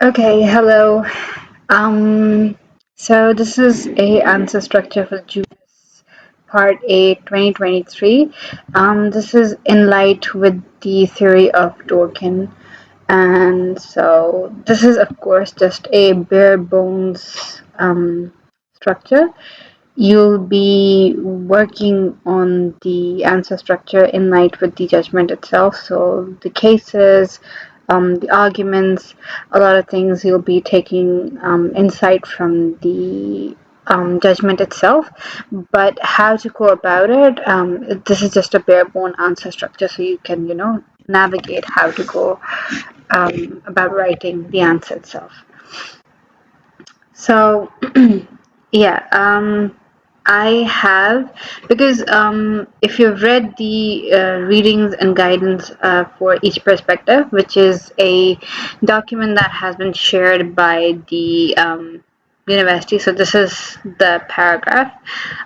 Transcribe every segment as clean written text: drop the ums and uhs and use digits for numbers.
Okay, hello. Um, so this is a answer structure for Juris Part A 2023. This is in light with the theory of Dworkin. And so this is of course just a bare bones structure. You'll be working on the answer structure in light with the judgment itself. So the cases, the arguments, a lot of things you'll be taking insight from the judgment itself. But how to go about it, this is just a bare bone answer structure, so you can, navigate how to go about writing the answer itself. So, yeah, I have, because if you've read the readings and guidance for each perspective, which is a document that has been shared by the university, so this is the paragraph.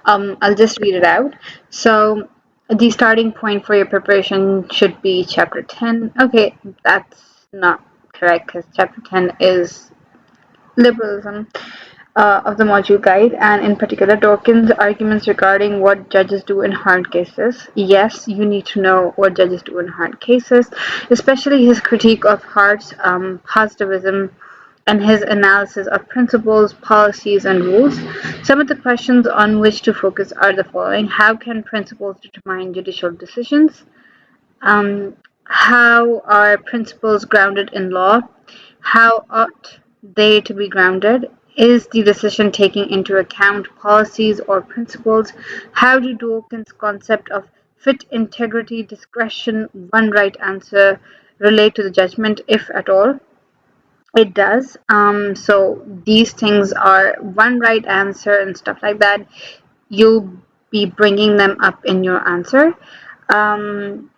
I'll just read it out. So, the starting point for your preparation should be chapter 10. Okay, that's not correct because chapter 10 is liberalism of the module guide, and in particular Dworkin's arguments regarding what judges do in hard cases. Yes, you need to know what judges do in hard cases, especially his critique of Hart's positivism and his analysis of principles, policies, and rules. Some of the questions on which to focus are the following: how can principles determine judicial decisions? How are principles grounded in law? How ought they to be grounded? Is the decision taking into account policies or principles? How do Dworkin's concept of fit, integrity, discretion, one right answer relate to the judgment, if at all? It does. So these things are one right answer and stuff like that. You'll be bringing them up in your answer. Um,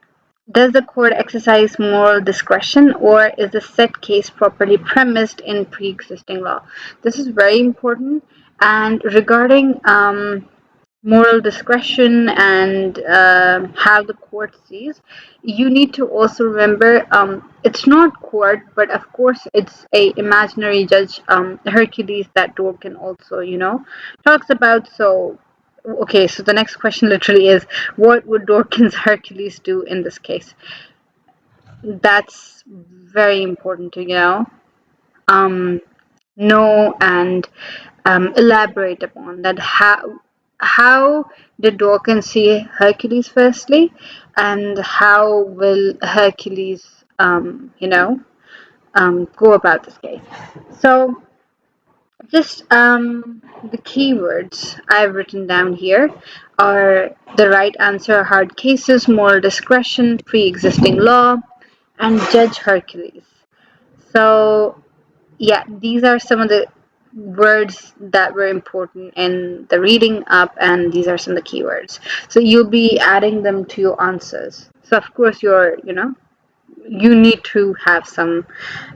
does the court exercise moral discretion, or is the set case properly premised in pre-existing law? This is very important. And regarding moral discretion and how the court sees, you need to also remember it's not court, but of course it's a imaginary judge, Hercules, that Dworkin also talks about. So okay, so the next question literally is, what would Dworkin's Hercules do in this case? That's very important to um, know and elaborate upon that. How did Dworkin see Hercules firstly, and how will Hercules go about this case? So just the keywords I've written down here are the right answer, hard cases, moral discretion, pre-existing law, and Judge Hercules. So yeah, these are some of the words that were important in the reading up, and these are some of the keywords. So you'll be adding them to your answers. So of course you need to have some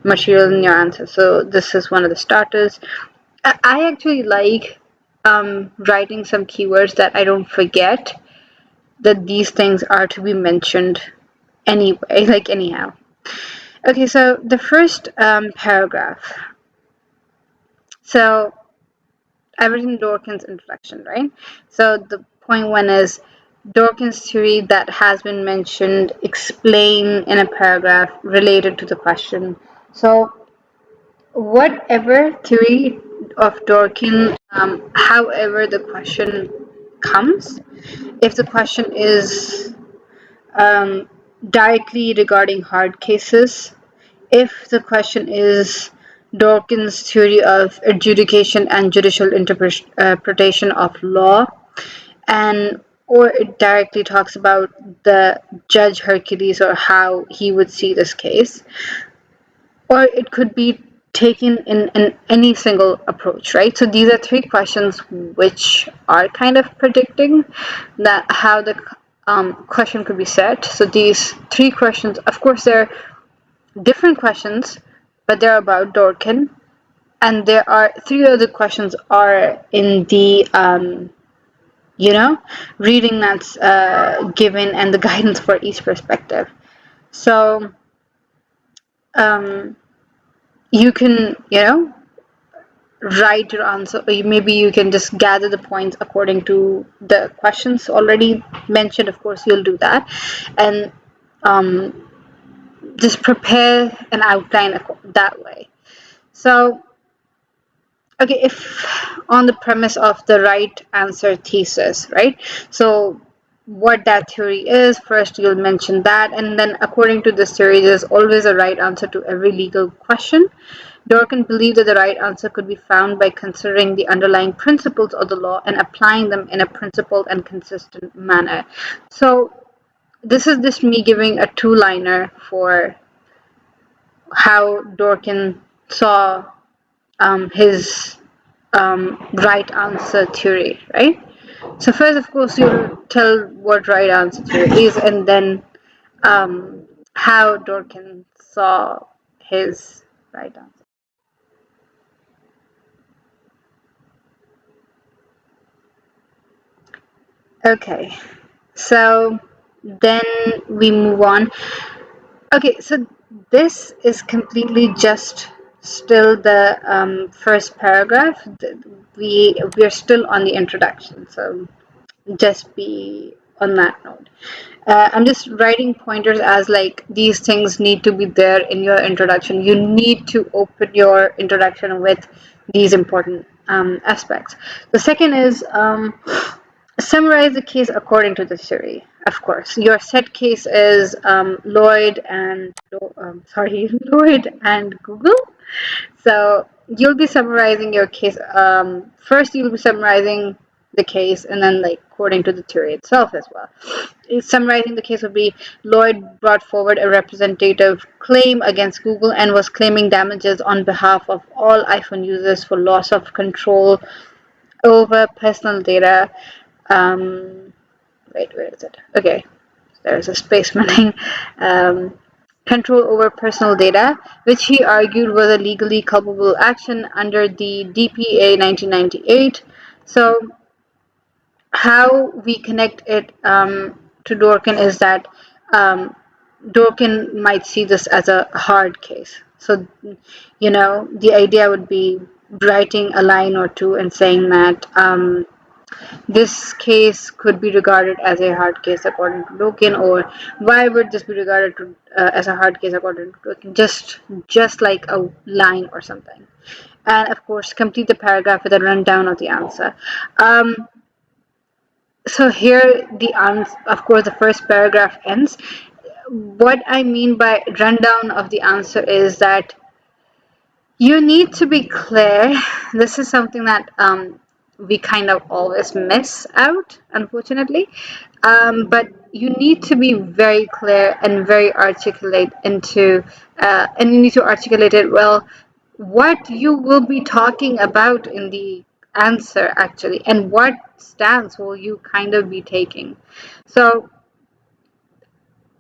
material in your answer. So this is one of the starters. I actually like writing some keywords that I don't forget that these things are to be mentioned anyway, like anyhow. Okay, so the first paragraph. So I've written Dworkin's introduction, right? So the point one is Dworkin's theory that has been mentioned, explain in a paragraph related to the question. So whatever theory of Dworkin, however the question comes, if the question is directly regarding hard cases, if the question is Dworkin's theory of adjudication and judicial interpretation of law, and or it directly talks about the Judge Hercules or how he would see this case, or it could be taken in any single approach, right? So these are three questions which are kind of predicting that how the question could be set. So these three questions, of course, they're different questions, but they're about Dworkin, and there are three other questions are in the reading that's given and the guidance for each perspective. So you can, write your answer, or maybe you can just gather the points according to the questions already mentioned. Of course, you'll do that, and um, just prepare an outline that way. So, okay, if on the premise of the right answer thesis, right? So, what that theory is, first you'll mention that, and then according to this theory, there's always a right answer to every legal question. Dworkin believed that the right answer could be found by considering the underlying principles of the law and applying them in a principled and consistent manner. So, this is just me giving a two-liner for how Dworkin saw his right answer theory, right? So first, of course, you'll tell what right answer theory is, and then um, how Dworkin saw his right answer. Okay, so then we move on. Okay, so this is completely just still the first paragraph. We are still on the introduction, so just be on that note. I'm just writing pointers as like these things need to be there in your introduction. You need to open your introduction with these important aspects. The second is summarize the case according to the theory. Of course, your set case is Lloyd and Lloyd and Google. So you'll be summarizing your case. First, you'll be summarizing the case, and then like according to the theory itself as well. Summarizing the case would be Lloyd brought forward a representative claim against Google and was claiming damages on behalf of all iPhone users for loss of control over personal data. Um, Wait, where is it? Okay, there's a space missing. Um, Control over personal data, which he argued was a legally culpable action under the DPA 1998. So, how we connect it to Dworkin is that Dworkin might see this as a hard case. So, the idea would be writing a line or two and saying that this case could be regarded as a hard case according to Dworkin, or why would this be regarded as a hard case according to Dworkin? Just like a line or something. And of course, complete the paragraph with a rundown of the answer. So here, of course, the first paragraph ends. What I mean by rundown of the answer is that you need to be clear. This is something that we kind of always miss out, unfortunately. But you need to be very clear and very articulate and you need to articulate it well, what you will be talking about in the answer actually, and what stance will you kind of be taking. So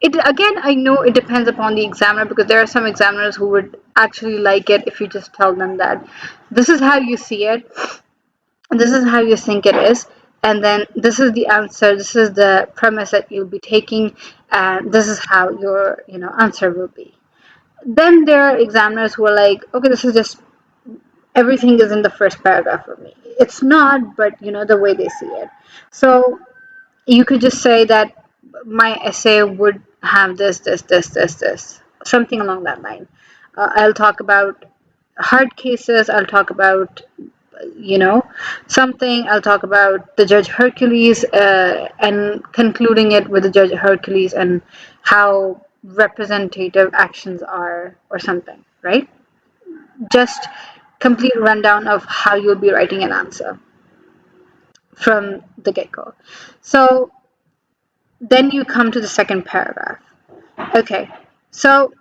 it again, I know it depends upon the examiner, because there are some examiners who would actually like it if you just tell them that this is how you see it, this is how you think it is, and then this is the answer, this is the premise that you'll be taking, and this is how your answer will be. Then there are examiners who are like, okay, this is just everything is in the first paragraph for me. It's not, but the way they see it. So you could just say that my essay would have this, something along that line. I'll talk about hard cases. I'll talk about, you know, something. I'll talk about the Judge Hercules and concluding it with the Judge Hercules and how representative actions are, or something, right? Just complete rundown of how you'll be writing an answer from the get-go. So then you come to the second paragraph. Okay, so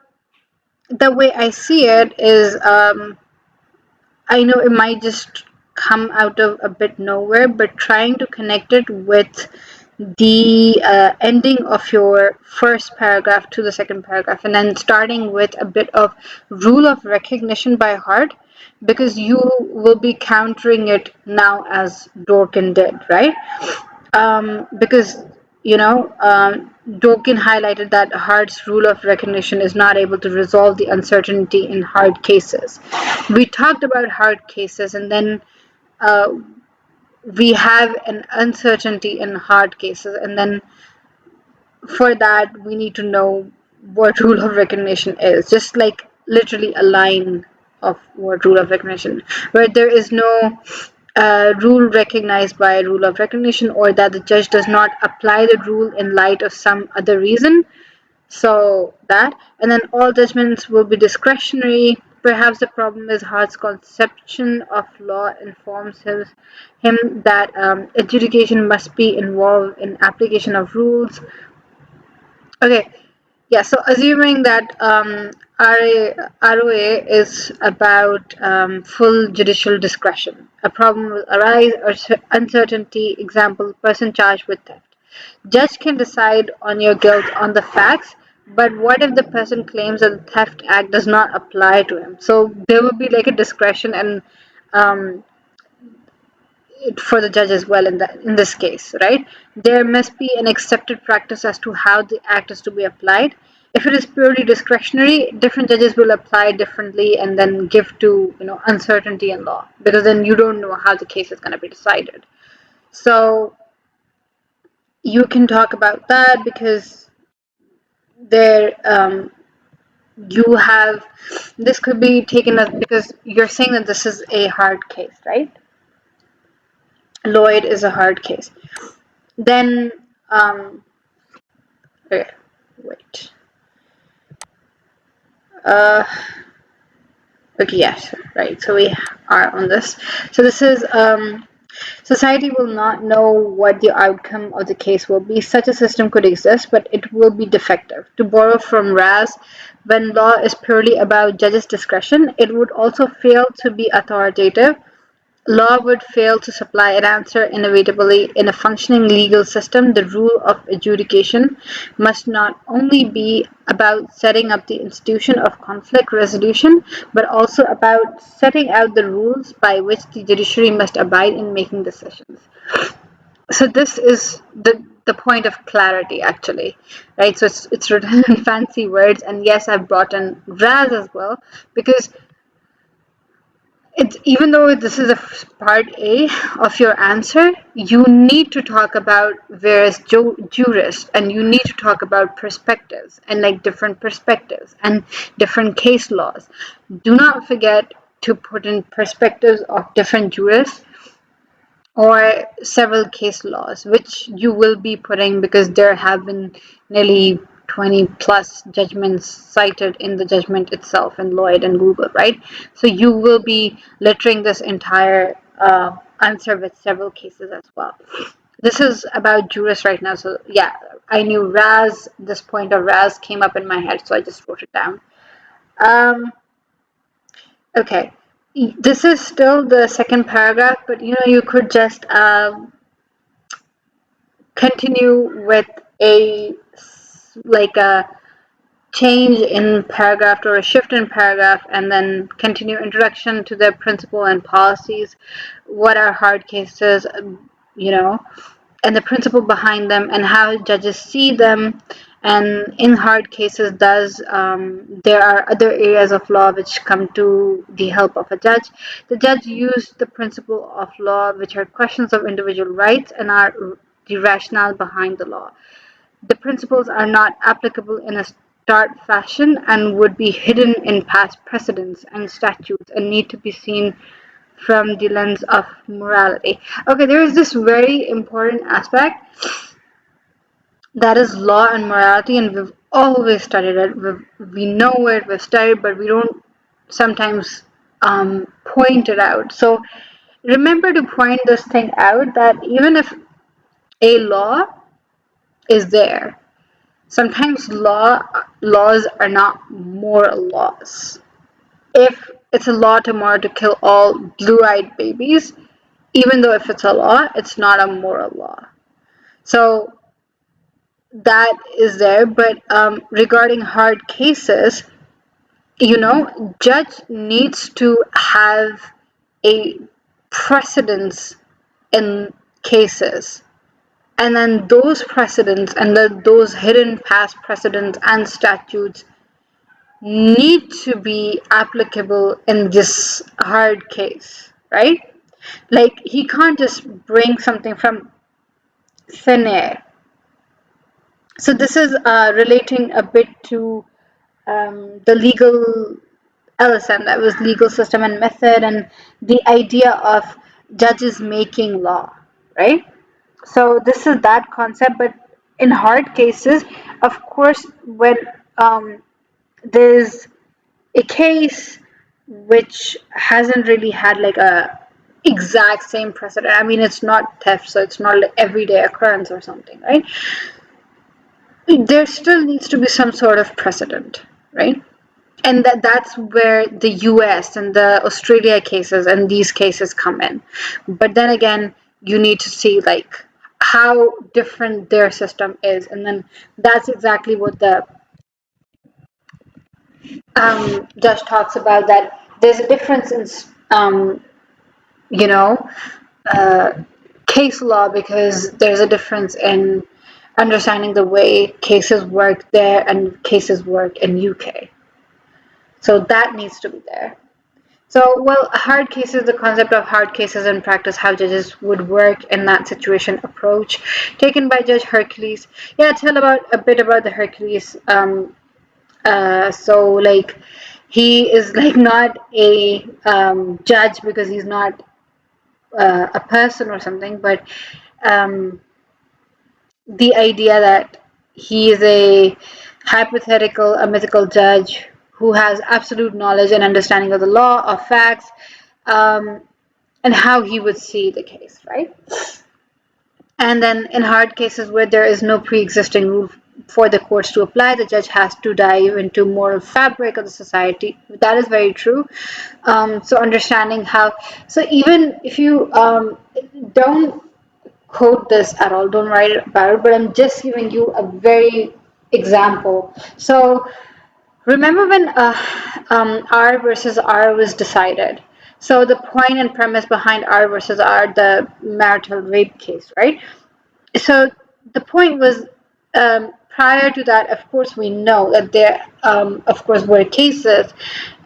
the way I see it is, I know it might just come out of a bit nowhere, but trying to connect it with the ending of your first paragraph to the second paragraph, and then starting with a bit of rule of recognition by heart, because you will be countering it now as Dworkin did, right? Because Dworkin highlighted that Hart's rule of recognition is not able to resolve the uncertainty in hard cases. We talked about hard cases, and then uh, we have an uncertainty in hard cases, and then for that we need to know what rule of recognition is, just like literally a line of what rule of recognition, where there is no rule recognized by a rule of recognition, or that the judge does not apply the rule in light of some other reason. So that, and then all judgments will be discretionary. Perhaps the problem is Hart's conception of law informs him that adjudication must be involved in application of rules. Okay, yeah, so assuming that ROA is about full judicial discretion, a problem will arise or uncertainty, example, person charged with theft. Judge can decide on your guilt on the facts, but what if the person claims that the Theft Act does not apply to him? So there will be like a discretion and um, for the judge as well in this case, right? There must be an accepted practice as to how the act is to be applied. If it is purely discretionary, different judges will apply differently and then give to uncertainty in law, because then you don't know how the case is going to be decided. So you can talk about that because there you have this could be taken as, because you're saying that this is a hard case, right? Lloyd is a hard case. Then okay, wait. Uh, okay, yes, right. So we are on this. So this is society will not know what the outcome of the case will be. Such a system could exist, but it will be defective. To borrow from Raz, when law is purely about judges' discretion, it would also fail to be authoritative. Law would fail to supply an answer inevitably. In a functioning legal system, the rule of adjudication must not only be about setting up the institution of conflict resolution, but also about setting out the rules by which the judiciary must abide in making decisions. So this is the point of clarity, actually, right? So it's written in fancy words, and yes, I've brought in Raz as well, because it's, even though this is a part A of your answer, you need to talk about various jurists, and you need to talk about perspectives and like different perspectives and different case laws. Do not forget to put in perspectives of different jurists or several case laws, which you will be putting because there have been nearly 20 plus judgments cited in the judgment itself in Lloyd and Google, right? So you will be littering this entire answer with several cases as well. This is about jurists right now, so yeah, I knew Raz, this point of Raz came up in my head, so I just wrote it down. Okay, this is still the second paragraph, but you could just continue with a like a change in paragraph or a shift in paragraph, and then continue introduction to the principle and policies. What are hard cases, you know, and the principle behind them, and how judges see them. And in hard cases, there are other areas of law which come to the help of a judge. The judge used the principle of law, which are questions of individual rights and are the rationale behind the law. The principles are not applicable in a stark fashion and would be hidden in past precedents and statutes and need to be seen from the lens of morality. Okay, there is this very important aspect that is law and morality, and we've always studied it. We know it, we've studied, but we don't sometimes point it out. So remember to point this thing out, that even if a law is there, sometimes laws are not moral laws. If it's a law tomorrow to kill all blue-eyed babies, even though if it's a law, it's not a moral law. So that is there. But regarding hard cases, judge needs to have a precedence in cases, And then those precedents and those hidden past precedents and statutes need to be applicable in this hard case, right? Like, he can't just bring something from thin air. So this is relating a bit to the legal LSM, that was legal system and method, and the idea of judges making law, right? So this is that concept, but in hard cases, of course, when there's a case which hasn't really had like a exact same precedent. I mean, it's not theft, so it's not like everyday occurrence or something, right? There still needs to be some sort of precedent, right? And that's where the US and the Australia cases and these cases come in. But then again, you need to see like how different their system is, and then that's exactly what the judge talks about, that there's a difference in you know uh, case law, because there's a difference in understanding the way cases work there and cases work in UK. So that needs to be there. So, well, hard cases, the concept of hard cases in practice, how judges would work in that situation approach, taken by Judge Hercules. Yeah, tell about a bit about the Hercules. So, like, he is like not a judge because he's not a person or something, but um, the idea that he is a hypothetical, a mythical judge who has absolute knowledge and understanding of the law, of facts, um, and how he would see the case, right? And then in hard cases where there is no pre-existing rule for the courts to apply, the judge has to dive into moral fabric of the society. That is very true. So understanding how, so even if you don't quote this at all, don't write about it, but I'm just giving you a very example. So remember when R versus R was decided? So the point and premise behind R versus R, the marital rape case, right? So the point was, prior to that, of course, we know that there, of course, were cases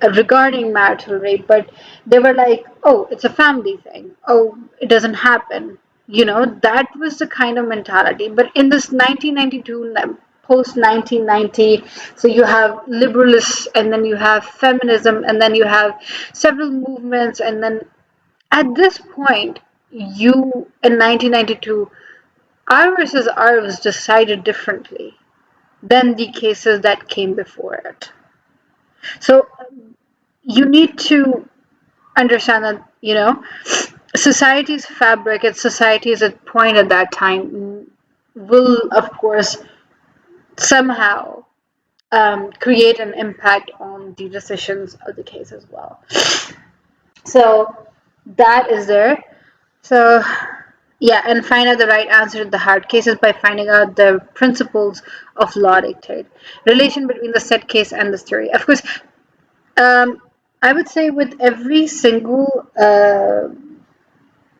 regarding marital rape, but they were like, oh, it's a family thing. Oh, it doesn't happen. That was the kind of mentality. But in this 1992, post 1990, so you have liberalists, and then you have feminism, and then you have several movements, and then at this point, you in 1992, R versus R was decided differently than the cases that came before it. So you need to understand that, society's fabric, its society's point at that time will, of course, somehow create an impact on the decisions of the case as well. So that is there. So yeah, and find out the right answer to the hard cases by finding out the principles of law dictate. Relation between the set case and the theory. Of course, I would say with every single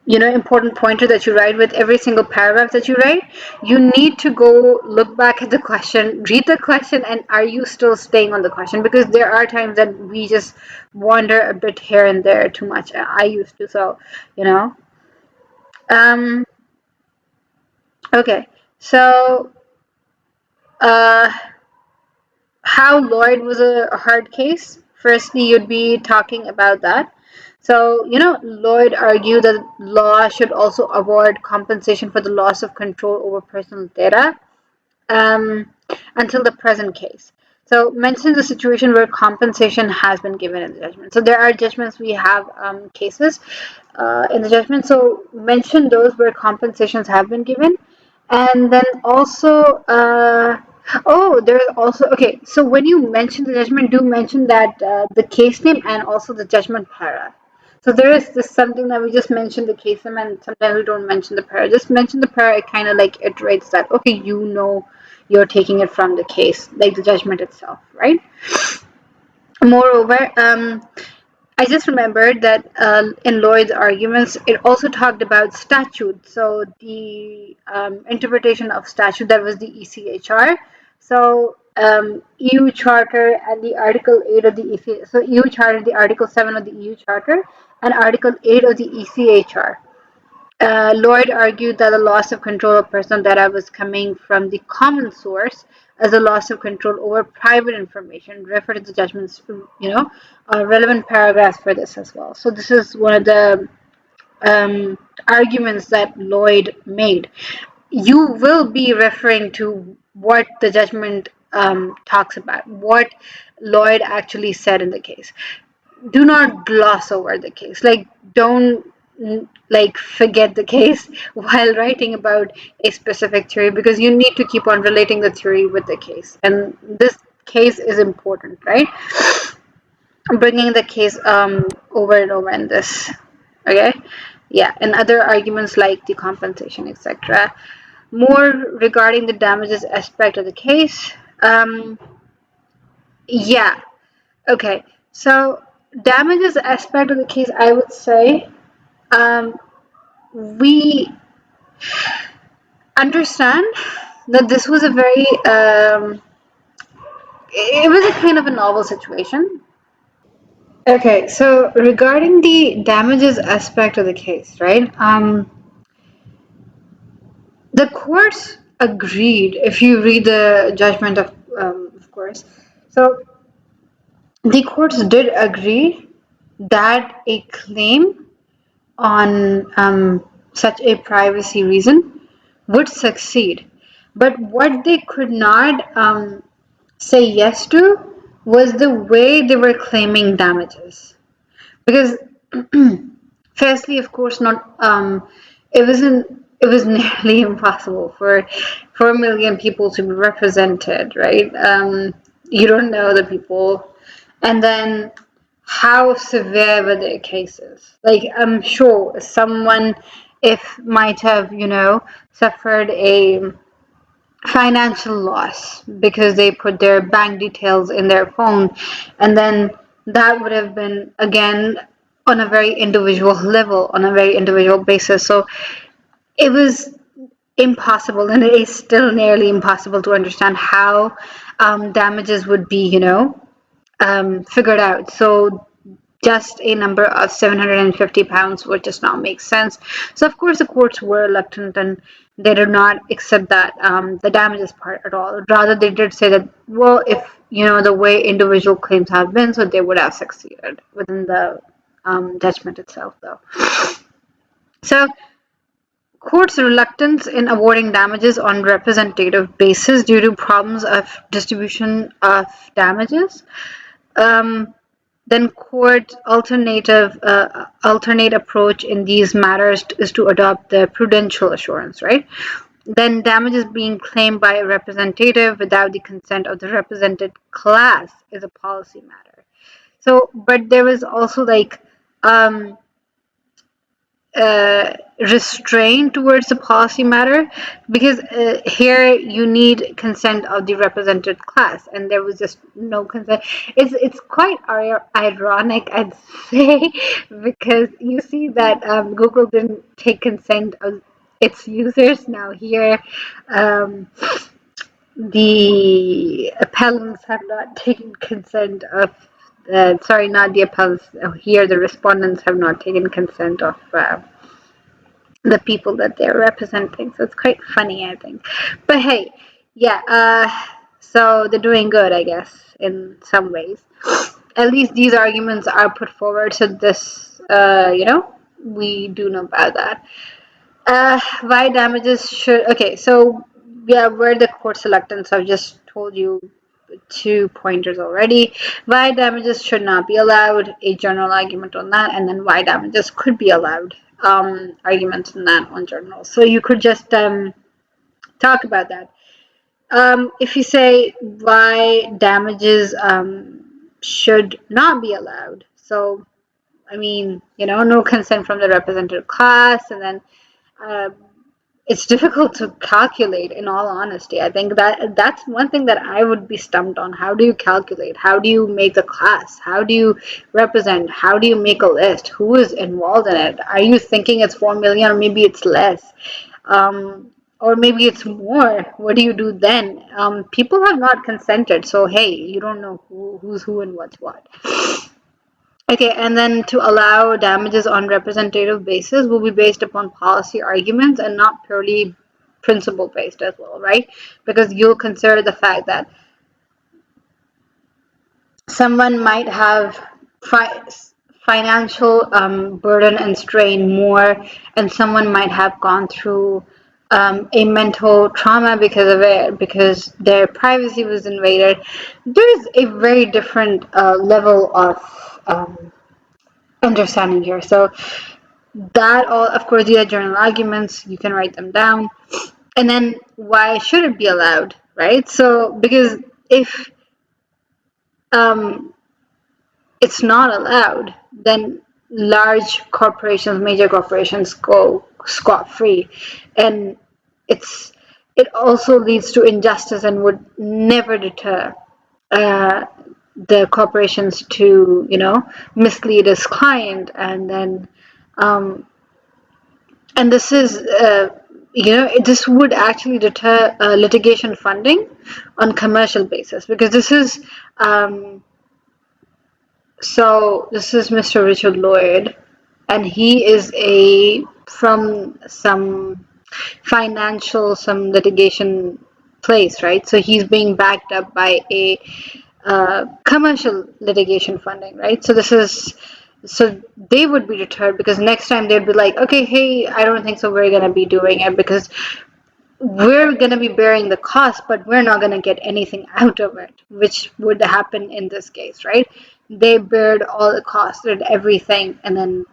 important pointer that you write, with every single paragraph that you write, you need to go look back at the question, read the question, and are you still staying on the question? Because there are times that we just wander a bit here and there too much. I used to, so um okay, so uh how Lloyd was a hard case. Firstly, you'd be talking about that. So, Lloyd argued that law should also award compensation for the loss of control over personal data um, until the present case. So, mentions the situation where compensation has been given in the judgment. So, there are judgments, we have cases in the judgment. So, mention those where compensations have been given. And then also, oh, there's also, okay, so when you mention the judgment, do mention that the case name and also the judgment para. So there is this something that we just mentioned the case name, and sometimes we don't mention the para. Just mention the para, it kind of like iterates that, okay, you're taking it from the case, like the judgment itself, right? Moreover, I just remembered that in Lloyd's arguments, it also talked about statute. So the interpretation of statute, that was the ECHR. So EU Charter and the Article 8 of the EC. So EU Charter, the Article 7 of the EU Charter, and Article 8 of the ECHR. Lloyd argued that the loss of control of personal data was coming from the common source as a loss of control over private information. Refer to the judgments, relevant paragraphs for this as well. So this is one of the arguments that Lloyd made. You will be referring to what the judgment talks about, what Lloyd actually said in the case. Do not gloss over the case. Like, don't like forget the case while writing about a specific theory, because you need to keep on relating the theory with the case, and this case is important, right? Bringing the case over and over in this. Okay, yeah, and other arguments like the compensation, etc. More regarding the damages aspect of the case. Yeah, okay, so damages aspect of the case, I would say, um, we understand that this was a very, it was a kind of a novel situation. Okay, so regarding the damages aspect of the case, right? The courts agreed, if you read the judgment of course. So the courts did agree that a claim on such a privacy reason would succeed. But what they could not say yes to was the way they were claiming damages. Because firstly, of course, not it was nearly impossible for 4 million people to be represented, right? You don't know the people, and then how severe were their cases? Like, I'm sure someone, if might have, suffered a financial loss because they put their bank details in their phone, and then that would have been again on a very individual level, on a very individual basis. So it was impossible, and it is still nearly impossible to understand how damages would be, figured out. So just a number of £750 would just not make sense. So of course the courts were reluctant, and they did not accept that the damages part at all. Rather, they did say that, well, if the way individual claims have been, so they would have succeeded within the judgment itself, though. So courts' reluctance in awarding damages on representative basis due to problems of distribution of damages. Then court alternate approach in these matters is to adopt the prudential assurance, right? Then damages being claimed by a representative without the consent of the represented class is a policy matter. So, but there was also like um, restraint towards the policy matter, because here you need consent of the represented class, and there was just no consent. It's quite ironic, I'd say, because you see that Google didn't take consent of its users. Now here, the appellants have not taken consent of. Sorry, not the appellants. Here, the respondents have not taken consent of the people that they're representing. So it's quite funny, I think. But hey, yeah, so they're doing good, I guess, in some ways. At least these arguments are put forward, so this, we do know about that. Why damages should, okay, so yeah, where the court selectants, I've just told you 2 pointers already. Why damages should not be allowed, a general argument on that, and then why damages could be allowed, arguments on that on journal. So you could just talk about that. If you say why damages should not be allowed, so I mean, no consent from the representative class, and then it's difficult to calculate, in all honesty. I think that's one thing that I would be stumped on. How do you calculate? How do you make a class? How do you represent? How do you make a list? Who is involved in it? Are you thinking it's 4 million, or maybe it's less? Or maybe it's more. What do you do then? People have not consented, so hey, you don't know who's who and what's what. Okay, and then to allow damages on representative basis will be based upon policy arguments and not purely principle based as well, right? Because you'll consider the fact that someone might have fi financial burden and strain more, and someone might have gone through a mental trauma because of it, because their privacy was invaded. There's a very different level of understanding here. So that all, of course, these are general arguments. You can write them down. And then why should it be allowed, right? So because if um, it's not allowed, then large corporations, major corporations go scot-free, and it's it also leads to injustice and would never deter uh, the corporations to mislead its client, and then um, and this is this would actually deter litigation funding on commercial basis, because this is Mr. Richard Lloyd, and he is a from some litigation place, right? So he's being backed up by a commercial litigation funding, right? So they would be deterred, because next time they'd be like, okay, hey, I don't think so. We're gonna be doing it because we're going to be bearing the cost, but we're not going to get anything out of it, which would happen in this case, right? They bared all the costs and everything, and then,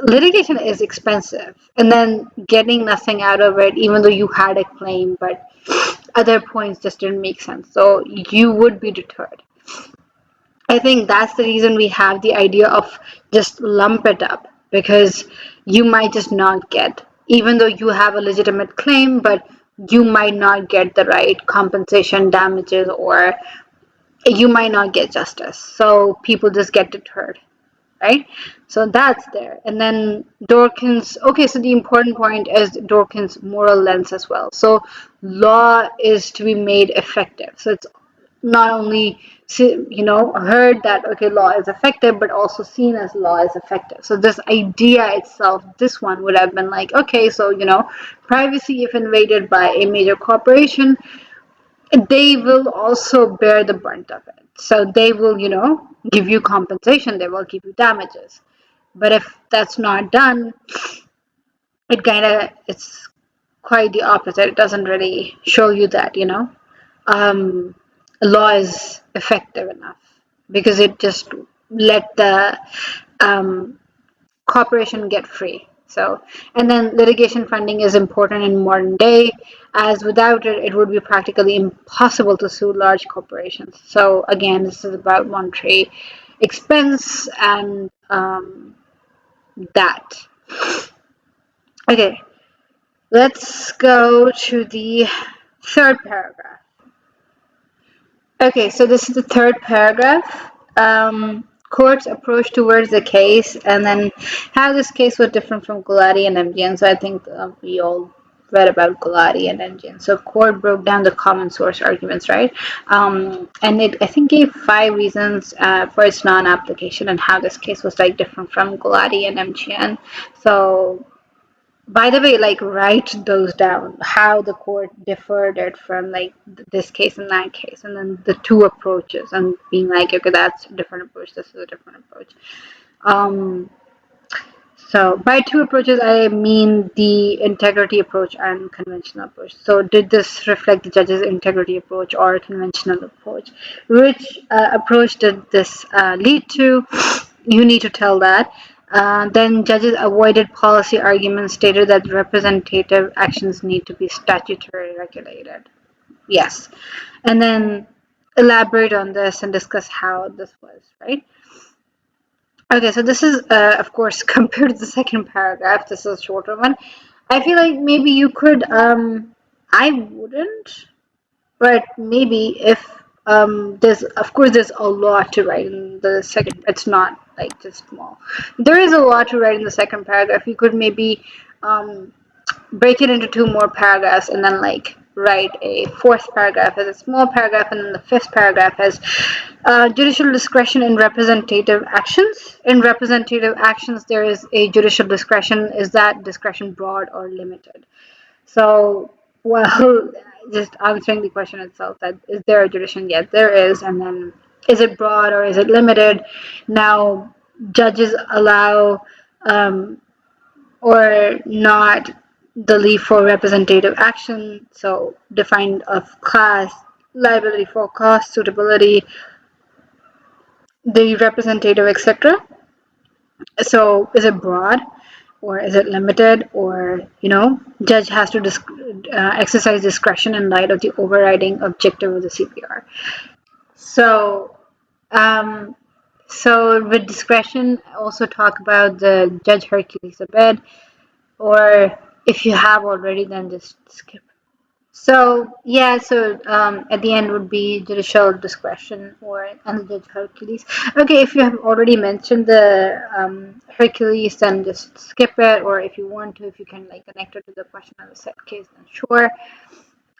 litigation is expensive, and then getting nothing out of it, even though you had a claim, but other points just didn't make sense. So you would be deterred. I think that's the reason we have the idea of just lump it up, because you might just not get, even though you have a legitimate claim, but you might not get the right compensation, damages, or you might not get justice. So people just get deterred, right? So that's there. And then Dworkin's, okay, so the important point is Dworkin's moral lens as well. So law is to be made effective. So it's not only heard that okay, law is effective, but also seen as law is effective. So this idea itself, this one would have been like, okay, so privacy if invaded by a major corporation, they will also bear the brunt of it. So they will give you compensation, they will give you damages. But if that's not done, it's quite the opposite. It doesn't really show you that um, law is effective enough, because it just let the um, corporation get free. So, and then litigation funding is important in modern day, as without it, it would be practically impossible to sue large corporations. So again, this is about monetary expense and that. Okay, let's go to the third paragraph. Okay, so this is the third paragraph. Court's approach towards the case, and then how this case was different from Gulati and MGN. So I think we all read about Gulati and MGN. So court broke down the common source arguments, right? And it, I think, gave 5 reasons for its non-application, and how this case was like different from Gulati and MGN. So by the way, like, write those down, how the court differed it from like this case and that case, and then the 2 approaches, and being like, okay, that's a different approach, this is a different approach. So by 2 approaches, I mean the integrity approach and conventional approach. So did this reflect the judge's integrity approach or conventional approach? Which approach did this lead to? You need to tell that. Then judges avoided policy arguments, stated that representative actions need to be statutorily regulated. Yes. And then elaborate on this and discuss how this was, right? Okay, so this is, of course, compared to the second paragraph, this is a shorter one. I feel like maybe you could. I wouldn't. But maybe if there's of course there's a lot to write in the second. It's not like just small. There is a lot to write in the second paragraph. You could maybe um, break it into two more paragraphs and then like write a fourth paragraph as a small paragraph and then the fifth paragraph as judicial discretion in representative actions. In representative actions, there is a judicial discretion. Is that discretion broad or limited? So, well, just answering the question itself, that is there a judicial? Yes, there is. And then is it broad or is it limited? Now, judges allow or not the leave for representative action, so defined of class, liability for cost, suitability, the representative, etc. So is it broad or is it limited, or judge has to exercise discretion in light of the overriding objective of the CPR. So um, so with discretion, also talk about the Judge Hercules a bit, or if you have already, then just skip. So yeah, so at the end would be judicial discretion or and the Judge Hercules. Okay, if you have already mentioned the Hercules, then just skip it. Or if you want to, if you can like connect it to the question of the set case, then sure.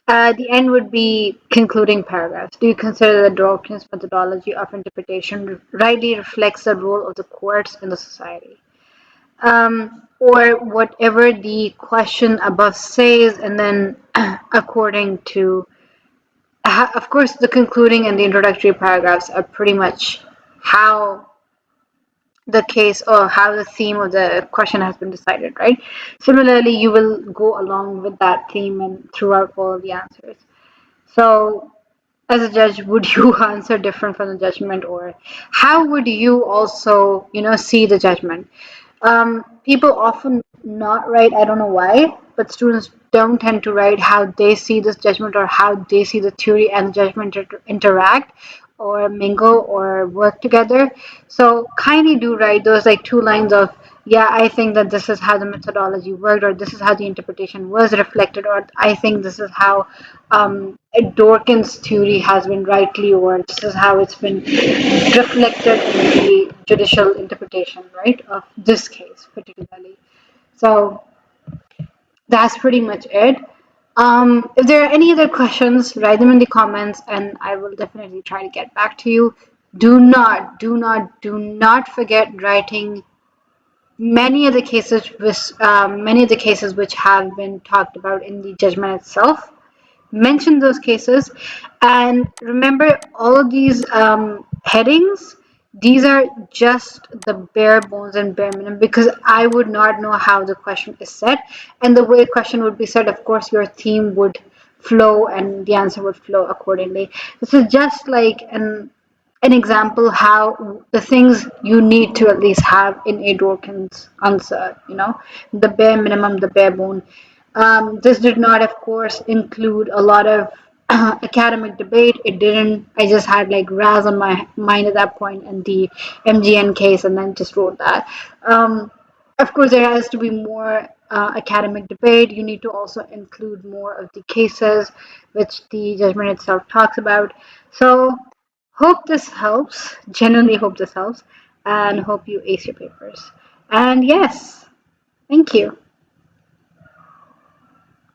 The end would be concluding paragraphs. Do you consider that Dworkin's methodology of interpretation rightly reflects the role of the courts in the society? Or whatever the question above says, and then according to, of course, the concluding and the introductory paragraphs are pretty much how the case or how the theme of the question has been decided, right? Similarly, you will go along with that theme and throughout all of the answers. So, as a judge, would you answer different from the judgment, or how would you also, see the judgment? People often not write, I don't know why, but students don't tend to write how they see this judgment or how they see the theory and the judgment interact or mingle or work together. So kindly do write those like two lines of, yeah, I think that this is how the methodology worked, or this is how the interpretation was reflected, or I think this is how Dworkin's theory has been rightly, or this is how it's been reflected in the judicial interpretation, right, of this case particularly. So that's pretty much it. If there are any other questions, write them in the comments and I will definitely try to get back to you. Do not forget writing many of the cases which have been talked about in the judgment itself. Mention those cases, and remember all of these headings, these are just the bare bones and bare minimum, because I would not know how the question is set, and the way the question would be set, of course your theme would flow and the answer would flow accordingly. This is just like an example how the things you need to at least have in a Dworkin's answer, the bare minimum, the bare bone. This did not, of course, include a lot of academic debate. It didn't. I just had like Raz on my mind at that point and the MGN case, and then just wrote that. Of course, there has to be more academic debate. You need to also include more of the cases which the judgment itself talks about. So, hope this helps. Genuinely hope this helps, and hope you ace your papers. And yes, thank you.